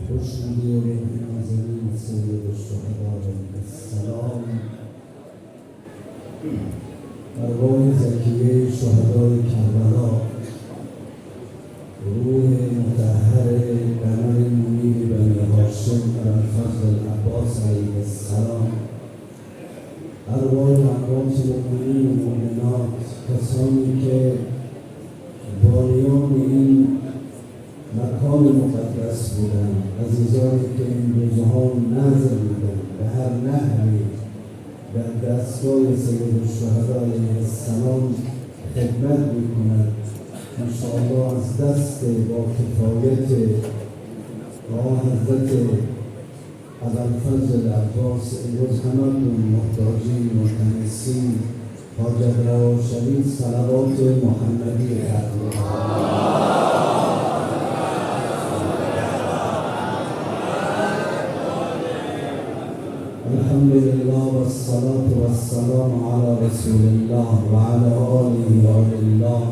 خوشنودی و روح نازنین سید الشهداء علیه السلام، ارواح زکیه شهدای کربلا، روح مطهر قمر منیر بنی هاشم ابوالفضل العباس علیه السلام، ارواح اموات مؤمنین و مؤمنات، کسانی که بانیان این مکان مقدس بودند، عزیزانی که این روزها نذر بودند، به هر نحوی در دستگاه سید الشهداء علیه السلام خدمت می‌کنند. انشاءالله از دست با کفایت حضرت ابوالفضل العباس امروز همتون محتاجین، ملتمسین، حاجت روا شوید. صلوات محمدی الحمد لله والصلاة والسلام على رسول الله وعلى آله الله،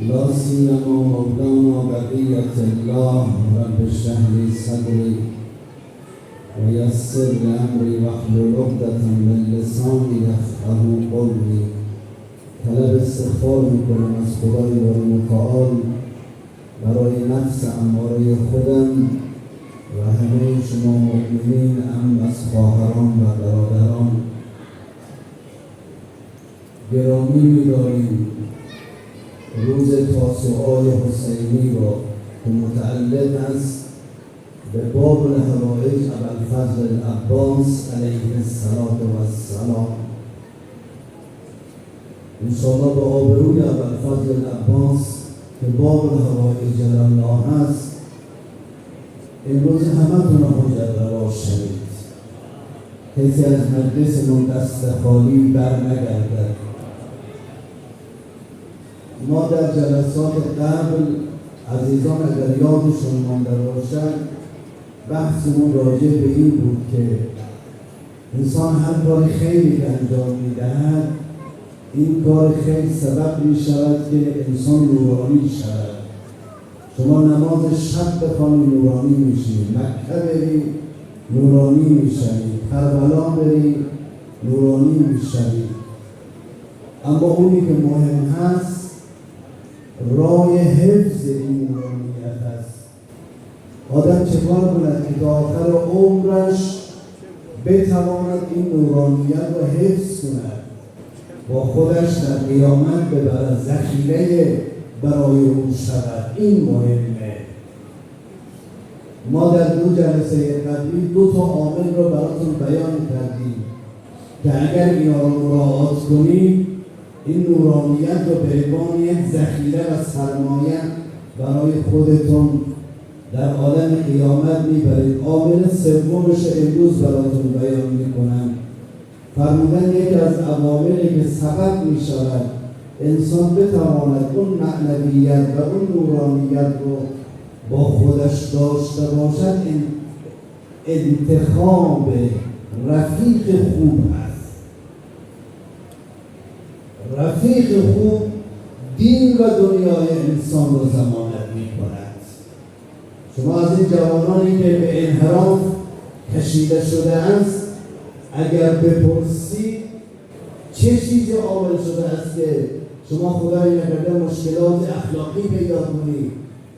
لا سيما مولانا بقية الله. رب اشرح لي صدري ويسر لي أمري واحلل عقدة من لساني يفقهوا قولي. طلب استغفار میکنم از خدای باری متعال برای نفس اماره خودم و همه شما مؤمنین، ام از خواهران و برادران گرامی می‌داریم روز تاسوعای حسینی را که متعلق است به باب الحوائج ابوالفضل العباس علیه السلام. انشاءالله به آبروی ابوالفضل العباس که باب الحوائج الله است، امروز همتون حجت روا شوید، کسی از مجلسمون دست خالی بر نگردد. ما در جلسات قبل عزیزان اگر یادشون مانده باشد بحثمون راجع به این بود که انسان هر کار خیلی انجام میدهد، این کار خیر سبب می شود که انسان نورانی شود. شما نماز شب بخوانی نورانی میشید، مکه بری نورانی میشوید، کربلا بری نورانی میشوید. اما اونی که مهم هست راه حفظ این نورانیت است. آدم چه کار کند که تا آخر عمرش بتواند این نورانیت را حفظ کند، با خودش در قیامت ببرد، ذخیره برای او شود. این مهمه. ما در دو جلسه قبلی دو تا عامل رو براتون بیان کردیم که اگر اینا رو مراعات کنید این نورانیت رو به عنوان یک ذخیره و سرمایه برای خودتون در عالم قیامت میبرید. عامل سومش امروز براتون بیان میکنم. فرمودن یکی از عواملی که سبب میشود انسان بتواند اون معنویت و اون نورانیت رو با خودش داشته باشد، انتخاب رفیق خوب است. رفیق خوب دین و دنیای انسان رو ضمانت می‌کند. شما از این جوانانی که به انحراف کشیده شده است اگر بپرسید چه چیزی عامل شده است که شما خدای نکرده مشکلات اخلاقی پیدا کنید،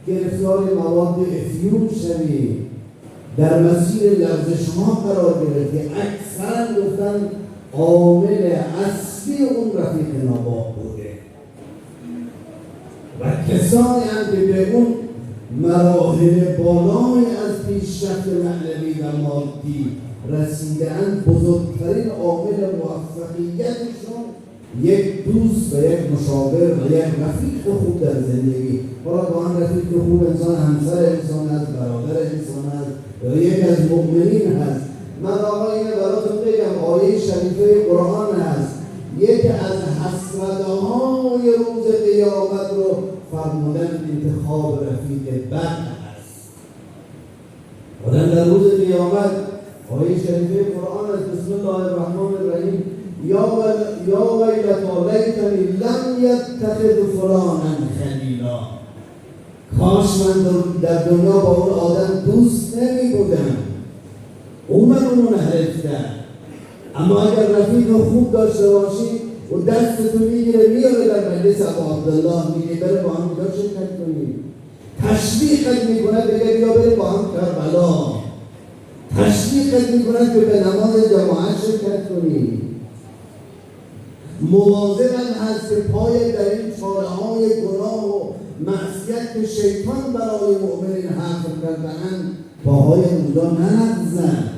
گرفتار مواد افیون شوید، در مسیر لغزش‌ها قرار گرفتی، اکثرا گفتن عامل اصلی اون رفیق ناباه بوده و کسانی هم که به اون مراحل بالای از پیشرفت معنوی و مادی رسیده‌اند، بزرگترین عامل موفقیتشون یک دوست و یک مشاور و یک رفیق خوب در زندگی. حالا با هم رفیق خوب انسان همسر انسان هست، برادر انسان هست یا یک از مؤمنین هست. من آقا اینه براتون بگم، آیه شریفه قرآن هست، یک از حسرت‌های روز قیامت رو فرمودن انتخاب رفیق بد هست. آدم در روز قیامت آیه شریفه قرآن است، بسم الله الرحمن الرحیم، یا ویلتا لیتنی لم یتخذ فلانا خلیلا. کاش من در دنیا با اون آدم دوست نمی بودم، اون من اونو حرف کرد. اما اگر رفیق خوب داشته باشی و دستتو میگیره میاره در مجلس ابو عبدالله، میگه بره با هم اینجا شرکت کنیم، تشویقت میکنه بگه بیا بریم با هم کربلا، تشویقت میکنه که به نماز جماعت شرکت کنی. مواظبن هست که پای در این چاره‌های گناه و معصیت که شیطان برای مؤمنین حفر کرده‌اند پاهای اونجا نلغزن.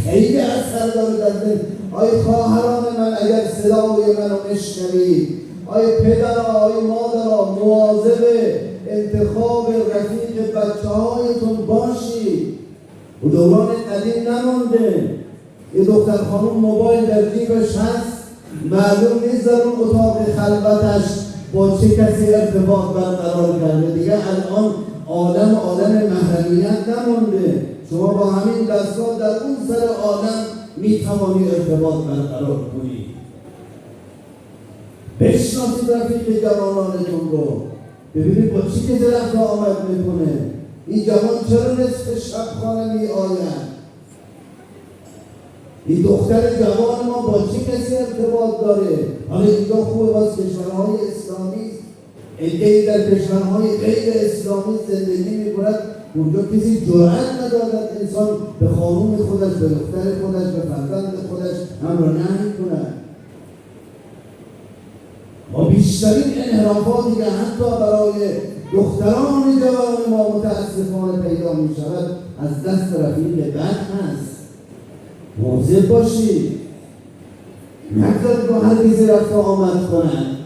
خیلی اثر داره در دل. آی خواهران من اگر صدای منو میشنوید، آی پدرها، آی مادرها، مواظب انتخاب رفیق بچه‌هایتون باشید. و دوران قدیم نمانده، یه دختر خانم موبایل در جیبش هست، معلوم نیست در اون اتاق خلوتش با چه کسی ارتباط برقرار کرده. دیگه الان عالم محرمیت نمانده، شما با همین دستگاه در اون سر عالم میتوانی ارتباط برقرار کنی. بشناسید رفیق جوانانتون رو، ببینید با چی کسی رفت آمد میکنه، این جوان چرا نصف شب خانه می آید، این دختر جوان ما با چه کسی ارتباط داره. حالا اینجا خوبه باز کشورهای اسلامی، عده‌ای در کشورهای غیر اسلامی زندگی می‌کند، اونجا کسی جرأت ندارد انسان به خانوم خودش، به دختر خودش، به فرزند خودش امر نهی کند. ما بیشترین انحرافاتی که حتی برای دختران جوان ما متاسفانه پیدا می‌شود از دست رفیق بد هست. مواظب باشید، نگذارید با هر کسی رفت و آمد کنند.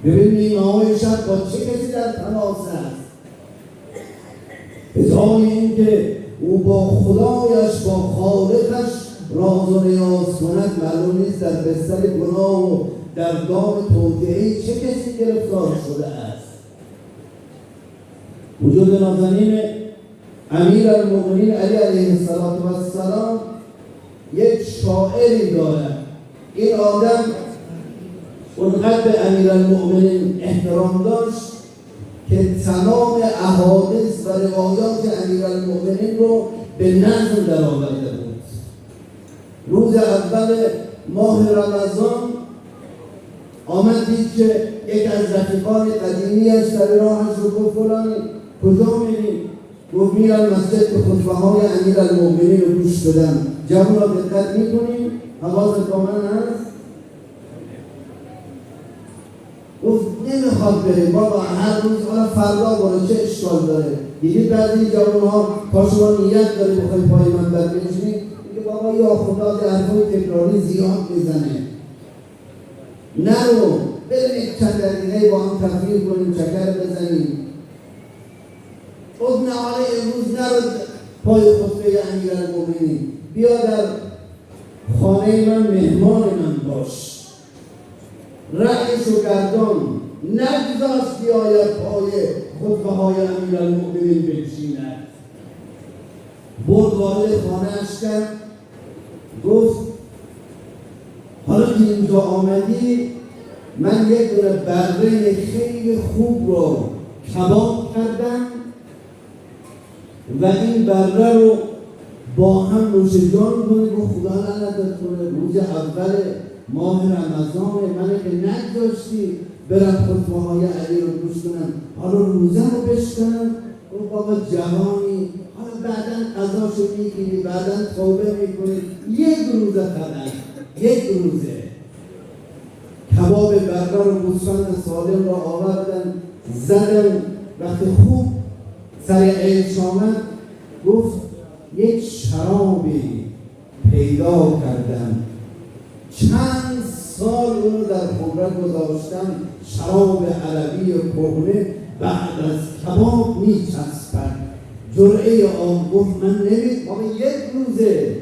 ببین نیمه‌های شب با چه کسی در تماس است، به جای اینکه او با خدایش، با خالقش راز و نیاز کند، معلوم نیست در بستر گناه و در دام توطئه‌ای چه کسی گرفتار شده است. وجود نازنین امیرالمؤمنین علی علیه السلام یک شاعری دارد. این آدم اونقدر به امیرالمؤمنین احترام داشت که تمام احادیث و روایات امیرالمؤمنین رو به نظم در آورده بود. روز اول ماه رمضان آمد دید که یک از رفیقان قدیمی‌اش در راهش رو گفت فلانی کجا میری؟ گفت میرم مسجد که خطبه های امیرالمؤمنین رو گوش بدم. جوان را دقت میکنیم؟ حواست با من هست؟ گفت نمیخواد بریم بابا، هر روز حالا فردا برو، چه اشکال داره؟ دیدید بعضی جوان‌ها تا شما نیت داری بخوای پای من بربنشینی، میگه بابا یا خدا در حرفای تکراری زیاد میزنه، نرو بریم یک چند دقیقه با هم تفریح کنیم، چکر بزنیم. خود نه حالا امروز نرو پای خطبه امیرالمؤمنین، بیا در خانه من مهمان من باش. رأیش و گردان نگذاشت بیاید پای خطبه های امیرالمؤمنین بنشیند. برد وارد خانه‌اش کرد، گفت حالا که اینجا آمدی من یک دونه بره خیلی خوب رو کباب کردم و این بره رو با هم نوشیدن کنید و خدا لعنتت کنه. روز اول ماه رمضان منه که نگذاشتی برم خطبه های علی رو گوش کنم، حالا روزه رو بشکنم. و بابا جوانی، حالا بعدا قضاشو میگیری، بعدا توبه میکنی، یک روزه فقط، یک روزه. کباب بربر و گوسفند سالم را آوردن زدن. وقتی خوب سر عیش آمد گفت یک شرابی پیدا کردم، چند سال اونو در خمره گذاشتم، شراب عربی کهنه بعد از کباب میچسبد. جرعه آب گفت من نمیخوام، یک روزه،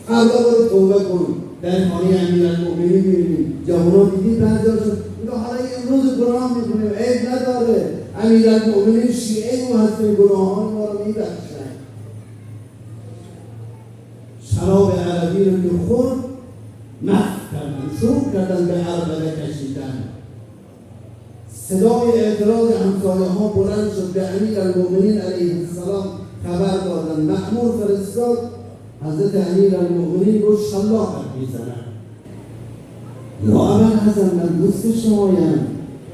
فردا برو توبه کن. در خانه امیرالمؤمنین میبینیم جوان‌ها دیدید بعضی‌هاشون میگه حالا امروز گناه میکنیم، عیب نداره، امیرالمؤمنین شیعه و هستن، گناهان ما رو میبخشن. شراب عربی رو که خورد مست کردن، شروع کردن به عربده کشیدن. صدای اعتراض همسایه ها بلند شد، به امیرالمؤمنین علیه السلام خبر دادن، مأمور فرستاد، حضرت امیرالمؤمنین گفت شلاق میزنن. یا ابوالحسن من دوست شمایم،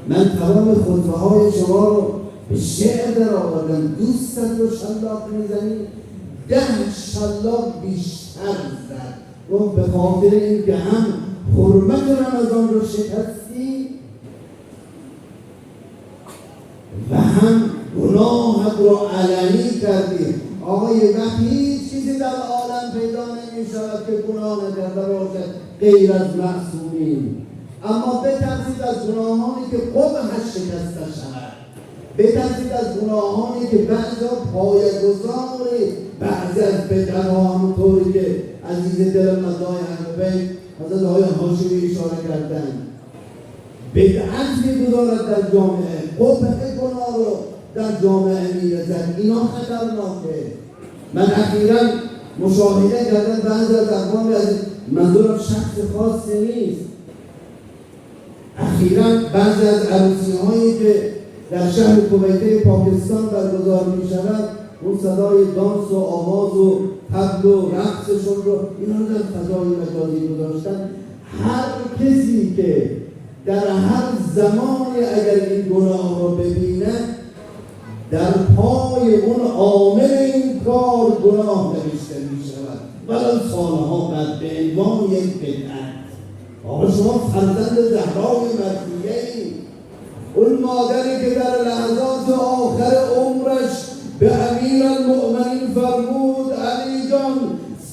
من تمام خطبه های شما رو به شعر در آوردم، دوستت رو شلاق میزنی؟ 10 شلاق بیشتر زد. گفت به خاطر این که هم حرمت رمضان رو شکستی و هم گناهت رو علنی کردی. آقای وقتی هیچ چیزی در عالم پیدا نمی شود که گناه نکرده باشد غیر از معصومین. اما بترسید از گناهانی که قبحش شکسته شود، بترسید از گناهانی که بعضا پایه‌گذار بعضی از بدعت‌ها، همونطوری که عزیز دل مزای اهل‌بیت حضرت آقای هاشمی اشاره کردند، بدعت می‌گذارد در جامعه، قبح گناه رو در جامعه می‌رسد. اینا خطرناکه. من اخیراً مشاهده کردم بعضی از اقوام، از منظورم شخص خاصی نیست، اخیراً بعضی از عروسی‌هایی که در شهر کویت پاکستان برگزار می‌شود، اون صدای دانس و آواز و طبل و رقصشون رو اینا رو در فضای مجازی گذاشتن. هر کسی که در هر زمانی اگر این گناه رو ببینه، در پای اون عامل این کار گناه نوشته می‌شود ولو سالها بعد به عنوان یک بدعت. آقا شما فرزند زهرای مرضیه‌ای، اون مادری که در لحظات آخر عمرش به امیرالمؤمنین فرمود علی جان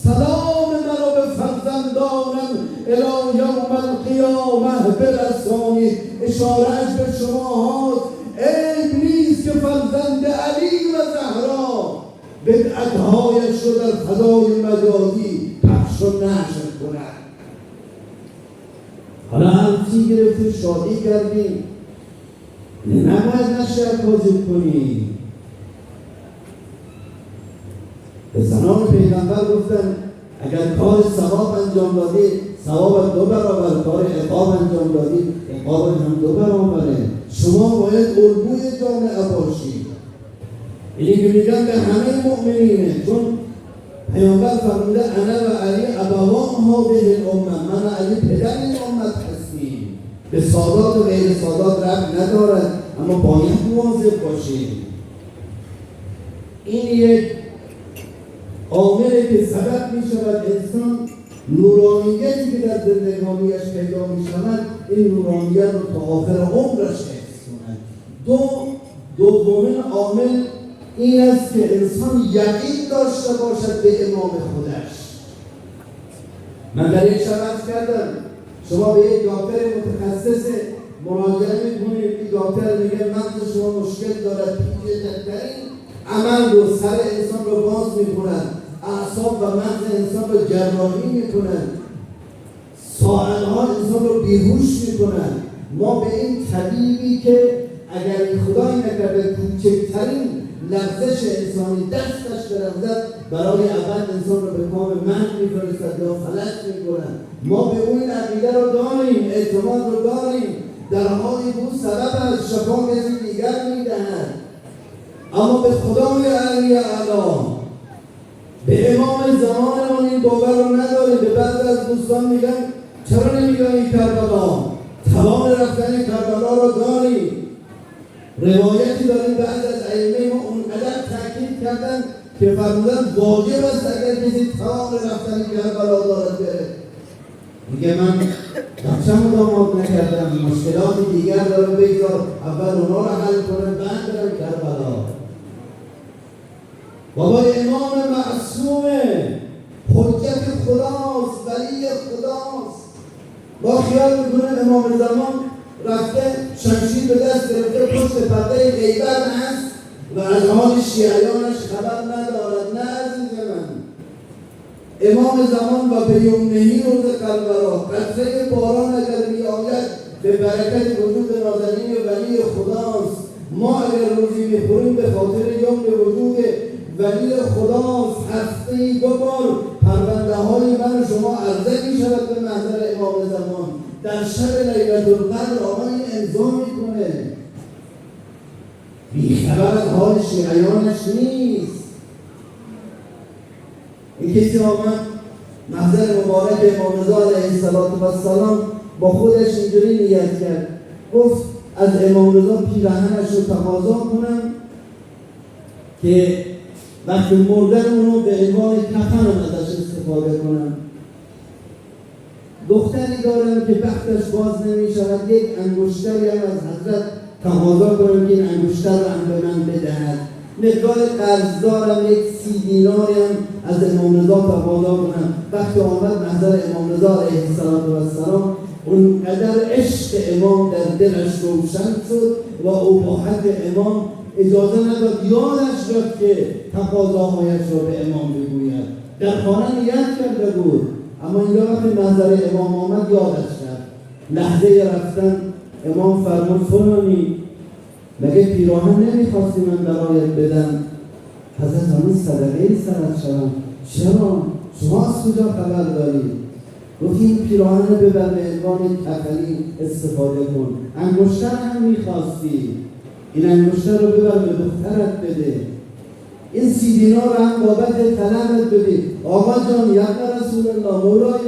سلام منو به فرزندانم الی یوم القیامه برسانید. اشارهش به شما هاست. عیب نیست که فرزند علی و زهرا بدعت‌هایش رو در فضای مجازی پخش و نشر کند. حالا همچی گرفته شادی کردیم، نباید نشر کاذب کنیم. به زنان پیغمبر گفتن اگر کار ثواب انجام دادی ثواب 2 برابر، کار عقاب انجام دادی عقاب هم 2 برابره. شما باید الگوی جامعه باشید. اینی که میگن به همه مؤمنینه، چون پیامبر فرموده انا و علی ابوان هذه الامه، من و علی پدر این امت هستیم. به سادات و غیر سادات ربط ندارد، اما باید مواظب باشید. این یک عاملی که سبب می شود انسان نورانیتی که در زندگانیش پیدا می شود این نورانیت رو تا آخر عمرش حفظ کند. دومین عامل این است که انسان یقین داشته باشد به امام خودش. من در یک شب کردم شما به یک دکتر متخصص مراجعه میکنید، این دکتر میگه مغز شما مشکل دارد، پیچیده‌ترین عمل رو سر انسان رو باز میکنن، اعصاب و مغز انسان رو جراحی میکنن، ساعتها انسان رو بیهوش میکنن. ما به این طبیبی که اگر این خدایی نکرده کوچکترین لغزش انسانی دستش برزد برای اول انسان رو به کام مرگ میفرستد یا فلج میکنن. ما به اون عقیده رو داریم، اعتماد رو داریم، در حالی بود سبب از شفا کسی دیگر میدهند. اما به خدای علی اعلی، به امام زمانمون این باور رو نداریم. به بعضی از دوستان میگن چرا نمیگن کربلا؟ تمام رفتن کربلا رو داریم. روایتی داریم بعضی از ائمه ما اونقدر تاکید کردن که فرمودن واجب است اگر کسی تمام رفتن کربلا دارد بره. میگه من بچه‌مو داماد نکردم، مشکلات دیگر داره، بگذار اول اونا رو حل کنه بعد برم کربلا. بابا امام معصومه، حجت خداست، ولی خداست. با خیال میکنه امام زمان رفته شمشیر به دست گرفته پشت پرده غیبت هست و از حال شیعیانش خبر ندارد. نه عزیز من، امام زمان و به یمنهی روز کربلا قطره باران اگر میآید به برکت وجود نازنین ولی خداست. ما اگر روزی میخوریم به خاطر یمن وجود ولی خداست. هفته‌ای 2 بار پرونده های من شما عرضه می شود به محضر امام زمان. در شب لیلة القدر آقا این امضا میکنه بیخبر از حال شیعیانش نیست. این کسی آمد محضر مبارک امام رضا علیه السلام با خودش اینجوری نیت کرد، گفت از امام رضا پیراهنش رو تقاضا کنم که وقتی مردن اونو به عنوان کفن ازش استفاده کنم. دختری دارم که بختش باز نمی شود، یک انگشتری هم از حضرت تقاضا کنم که این انگشتر رو هم به من بدهد. مقدار قرض دارم، یک 30 دیناری هم از امام رضا تقاضا کنم. وقتی آمد محضر امام رضا علیه السلام، اونقدر عشق امام در دلش روشن شد و اباحت امام اجازه نداد، یادش رفت که تقاضاهایش را به امام بگوید. در خانه نیت کرده بود، اما اینجا وقتی محضر امام آمد یادش کرد. لحظه رفتن امام فرمود فلانی مگه پیراهن نمیخواستی من برایت بدم؟ حضرت همون صدقه سرت شدم. چرا؟ شما از کجا خبر دارید؟ گفت این پیراهن رو ببر به عنوان کفنی استفاده کن. انگشتر هم میخواستی، این انگشتر رو ببر به دخترت بده. این 30 دینار رو هم بابت طلبت بده. آقا جان یا رسول الله مولای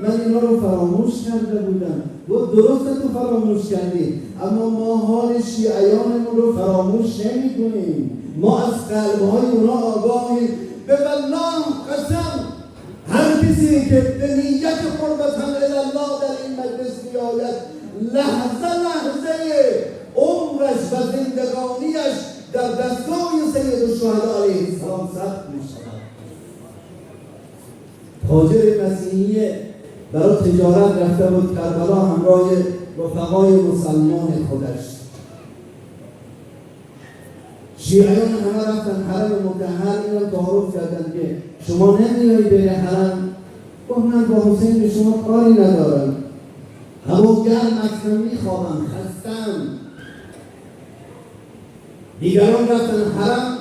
من اینا رو فراموش کرده بودم. گفت درسته تو فراموش کردی، اما ما حال شیعیانمون رو فراموش نمی کنیم. ما از قلبهای اونا آگاهیم. به والله قسم هر کسی که به نیت قربت الله در این مجلس بیاید، لحظه عمرش و زندگانیش در دستگاه سید الشهدا علیه السلام ثبت می‌شود. تاجر مسیحی برای تجارت رفته بود کربلا همراه رفقای مسلمان خودش. شیعیان همه رفتن حرم مطهر، اینو تعارف کردن که شما نمیایی بری حرم. گفت من با حسین به شما کاری ندارم، هوا گرم اصلا میخوابم، خستم. دیگران رفتن حرم،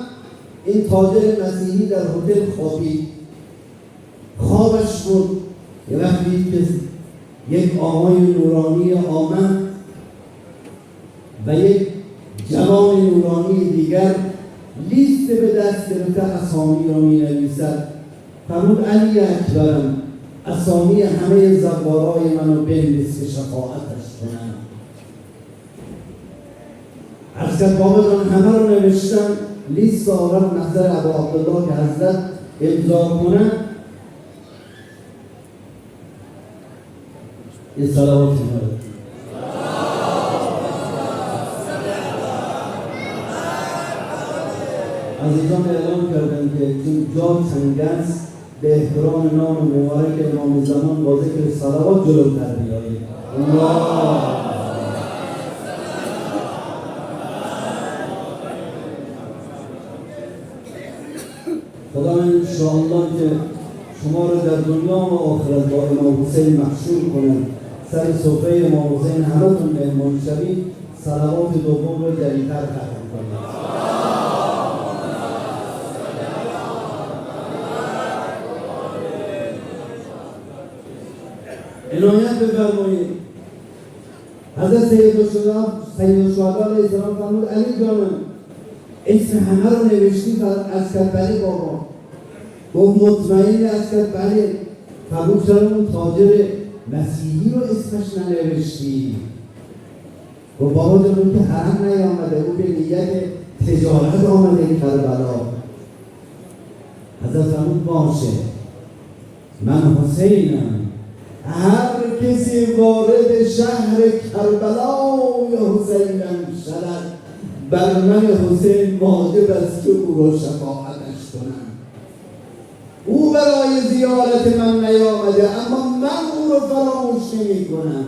این تاجر مسیحی در هتل خوابید. خوابش بود، یه وقت دید که یک آقای نورانی آمد و یک جوان نورانی دیگر لیست به دست گرفته اسامی را می نویسد. فرمود علی اکبرم اسامی همه زوارای منو بنویس که شفاعتش کنم. عرض کرد بابا جان همه رو نوشتم، لیست آورد محضر ابا عبدالله که حضرت امضا کنن. یه صلوات کنید. عزیزان اعلام کردن که این جا تنگ است، به احترام نام مبارک امام زمان با ذکر صلوات جلوتر بیایید. خدا انشاءالله که شما رو در دنیا و آخرت با امام حسین محشور کنند. سر صفحه امام حسین همتون مهمان شوید. صلوات دوم رو جری‌تر ختم کنید. عنایت بفرمایید. حضرت سید الشهدا علیه السلام فرمود علی جانم اسم همه رو نوشتی؟ از کرد بله بابا. گفت مطمئنی؟ از کرد بله. فرمود چرا اون تاجر مسیحی رو اسمش ننوشتی؟ گفت بابا جان اون که حرم نیامده، اون به نیت تجارت آمده کربلا. حضرت فرمود باشه، من حسینم. هر کسی وارد شهر کربلا یا حسینم شود، بر من حسین واجب است که او را شفاعتش کنم. او برای زیارت من نیامده، اما من او را فراموش نمی کنم.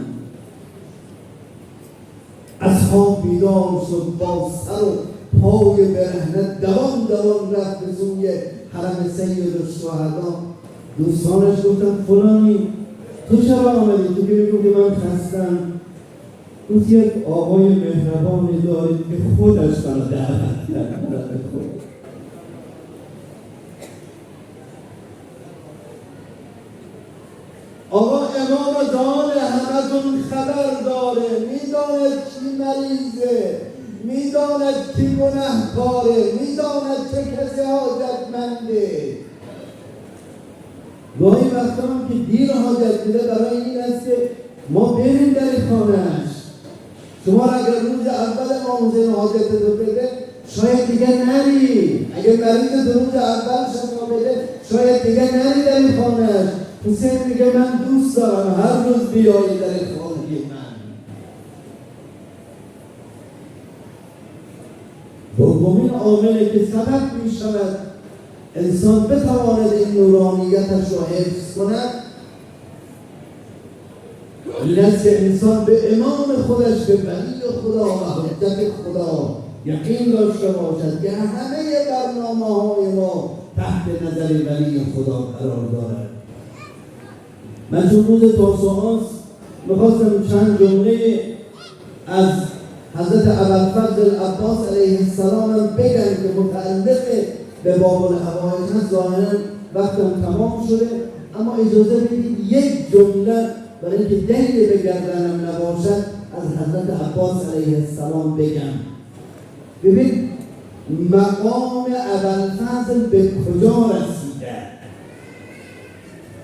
اصحاب بیدار شد، با سر و پای برهنه دوان رفت به سوی حرم سید الشهدا. دوستانش گفتن فلانی تو چرا آمدی؟ تو که میگو که من خستم. گفت یک آقای مهربانی دارید که خودش منو دعوت کرد. آقا امام زمان همتون خبر داره، میداند چی مریضه، میداند که گنهکاره، میداند چه کسی حاجتمنده. گاهی وقتا هم که دیر حاجت میده برای این است که ما بریم در خانه‌اش. شما را اگر روز اول امام حسین حاجت رو بده شاید دیگه نری. اگر مریض روز اول شما بده شاید دیگه نری در خانه‌اش. حسین میگه من دوست دارم هر روز بیایی در خانه من. دومین عاملی که سبب می شود انسان بتواند این نورانیتش را حفظ کند این است که انسان به امام خودش، به ولی خدا و حجت خدا یقین داشته باشد که همه برنامه‌های ما تحت نظر ولی خدا قرار دارد. من چون روز تاسوعاست میخواستم چند جمله از حضرت ابوالفضل عباس علیه السلام بگم که متعلق به باب الحوائج هست. ظاهرا وقتم تمام شده، اما اجازه بدید یک جمله برای اینکه دنگ به گردنم نباشد از حضرت عباس علیه السلام بگم. ببین مقام ابوالفضل به کجا رسیده،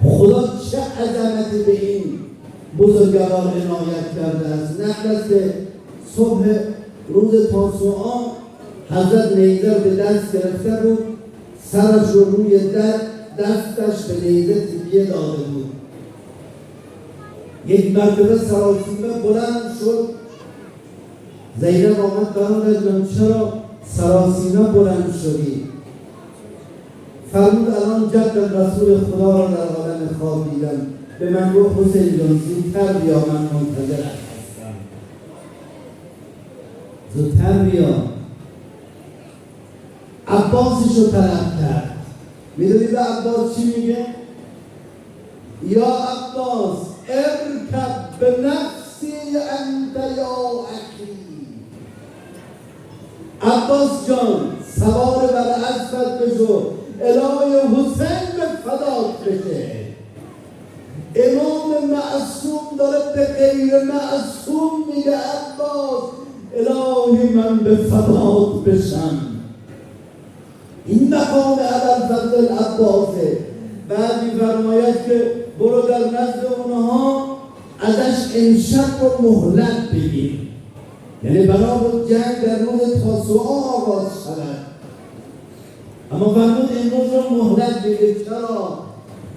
خدا چه عظمتی به این بزرگوار عنایت کرده است. نقل است که صبح روز تاسوعا حضرت نیزه به دست گرفته بود، سرش رو روی دستش به نیزه تکیه داده بود. یک مرتبه سراسیمه بلند شد. زینب آمد برادر جان چرا سراسیمه بلند شدی؟ فرمود الان جد رسول خدا را در عالم خواب دیدم، به من گفت حسین جان زودتر بیا، من منتظرت هستم، زودتر بیا. عباسش رو طلب کرد. میدونی به عباس چی میگه؟ یا عباس ارکب بنفسی انت یا اخی. عباس جان سوار بر اسبت بشو، الهی حسین به فدات بشه. امام معصوم داره به غیر معصوم میگه عباس الهی من به فدات بشم. این مقام ابوالفضل عباسه. بعد می‌فرماید که برو در نزد اونها ازش امشب رو مهلت بگیر، یعنی بنا بود جنگ در روز تاسوعا آغاز شود، اما فرمود امروز رو مهلت بگیر. چرا؟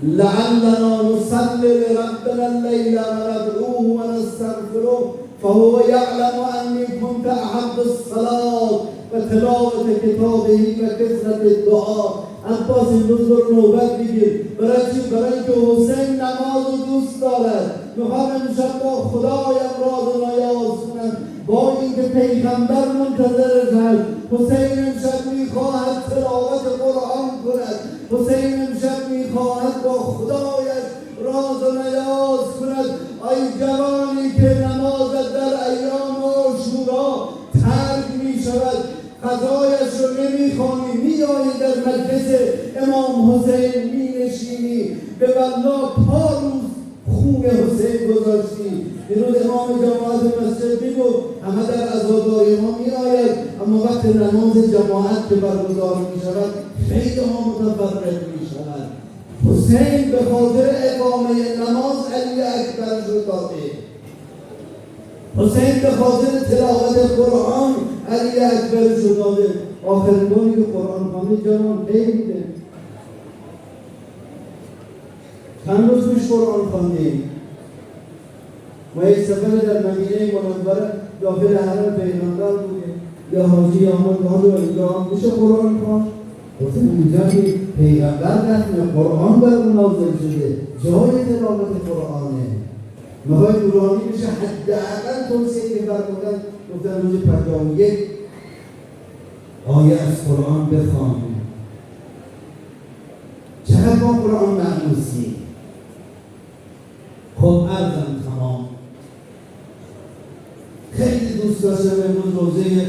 لعلنا نصلی لربنا اللیل و ندعوه و نستغفره فهو یعلم انی کنت احب الصلاة و تلاوت کتابه و کثرت الدعا. عباس امروز رو نوبت بگیر. برای چی؟ برای اینکه حسین نماز رو دوست دارد. میخوام امشب با خدایم راز و نیاز کنم، با اینکه پیغمبر منتظرش هست. حسین امشب میخواهد تلاوت قرآن کند. حسین امشب میخواهد با خدایش راز و نیاز کند. ای جوانی که نمازت در ایام عاشورا ترک میشود، قضایش رو نمیخوانی، میایی در مجلس امام حسین مینشینی، به والله پا روز خون حسین گذاشتی. امروز امام جماعت مسجد میگو همه در عزاداری ما میآید، اما وقت نماز جماعت که برگزار میشود خیلی ها متفرق میشود. حسین به خاطر اقامه نماز علی اکبر شد داده. حسین به خاطر تلاوت قرآن علی اکبر شد داده. آخرین باری که قرآن خوانده جانم خیلی بوده. چند روز پیش قرآن خواندیم. ما یک سفر در مدینه منوره داخل حرم پیغمبر بودیم. یا حاجی آمد حالا اینجا میشه قرآن خواند. گفتم اینجا که پیغمبر رفتن قرآن بر اون نازل شده، جای تلاوت قرآنه. میخوای نورانی بشه حداقل توصیه که فرمودن گفتن روز 51 آیه از قرآن بخوانیم. چقدر با قرآن معنوسی. خب عرضم تمام. خیلی دوست داشتم امروز روزه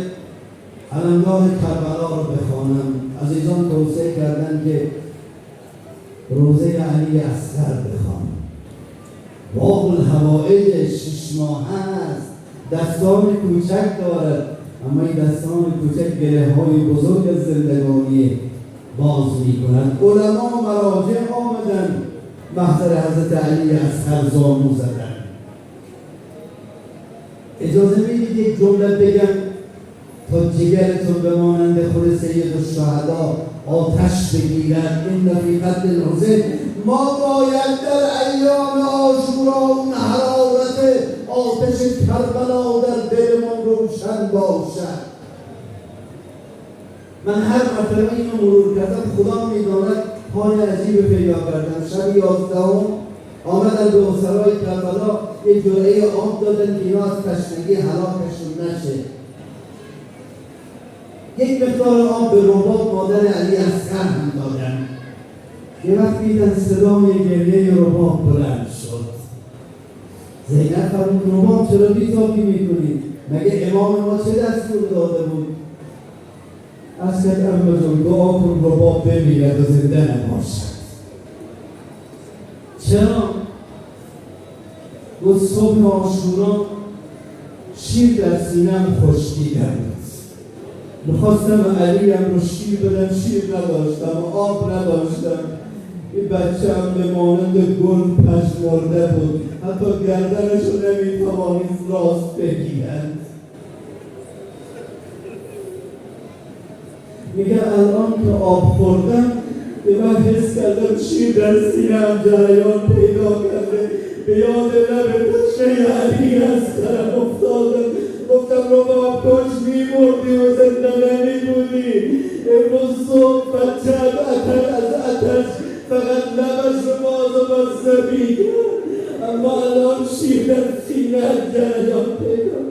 علمگاه کربلا رو بخوانم. عزیزان توصیه کردن که روزه علی اصغر بخوانم. باب الحوائج 6 ماه هست، دستان کوچک دارد. اما این دستان کوچک گره های بزرگ از زندگانی باز می کنند. علما مراجع آمدن محضر حضرت علی اصغر زانو زدن. اجازه میدید یک جمله بگم تا جگرتون بمانند خود سید الشهدا آتش بگیرد. این فی قتل الحسین، ما باید در ایام عاشورا اون حرارت آتش کربلا در دلمون روشن باشد. من هر مرتبه اینو مرور کردم خدا میداند حال عجیب پیدا کردم. شب 11 آمدن به اسرای کربلا یک جرعه آب دادن که اینا از تشنگی هلاکشون نشه. یک مقدار آب به رباب مادر علی اصغر هم دادن. یه وقت دیدن صدای گریه رباب بلند شد. زینب فرمود رباب چرا بی‌تابی میکنید؟ مگه امام ما چه دستور داده بود؟ از که اما جان دعا کن رباب بمیرد و زنده نباشد. چرا؟ گفت صبح عاشورا شیر در سینه‌ام خشکیده بود. میخواستم علیم رو شیر بدم، شیر نداشتم، آب نداشتم. این بچه هم به مانند گل پژمرده بود، حتی گردنش رو نمیتوانست راست بگیرد. میگه الان که آب خوردم به من حس کردم شیر در سینه‌ام جریان پیدا کرده. به یاد لب تشنه علی اصغرم افتادم. گفتم رباب کاش می‌مردی و زنده نمی‌بودی. امروز صبح بچه از آتش فقط لبش رو باز و بسته می‌کرد، اما الان شیر در سینه‌ام جریان پیدا کرد.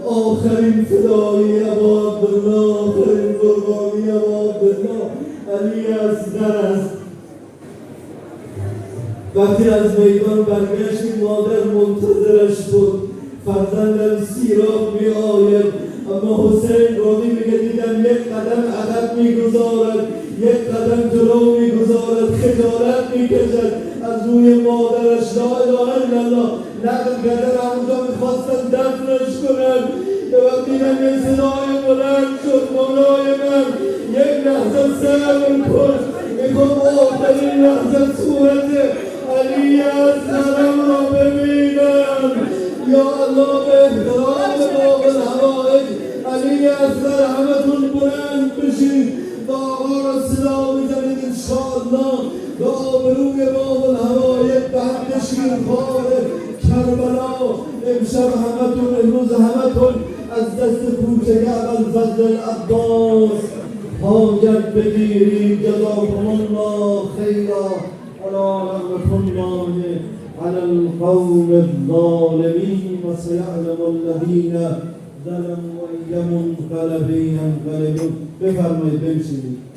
آخرین فدایی ابا عبدالله، آخرین قربانی ابا عبدالله علی اصغر است. وقتی از میدان برگشت مادر منتظرش بود. فرزندم سیراب می آید، اما حسین راضی میگه دیدم یک قدم عقب میگذارد، یک قدم جلو میگذارد، خجالت میکشد از روی مادرش. لا اله الا الله نقل کردن همونجا میخواستن دفنش کنن. یه وقت دیدم یه صدای بلند شد مولای من یک لحظه صبر کن، میخوام آخرین لحظه صورت علی اصغرم را ببینم. یا الله به احترام باب الحوائج علی اصغر همتون بلند بشین و آقا را صدا بزنید انشاءالله به آبروی باب الحوائج به حق شیرخوار کربلا. امشب همتون امروز همتون از دست کوچه ابوالفضل العباس حاجت بگیرید. جزاکم الله خیرا ولا رحمة الله على القوم الظالمين وسيعلم الذين ظلموا أي منقلب ينقلبون. بفرمایید بنشینید.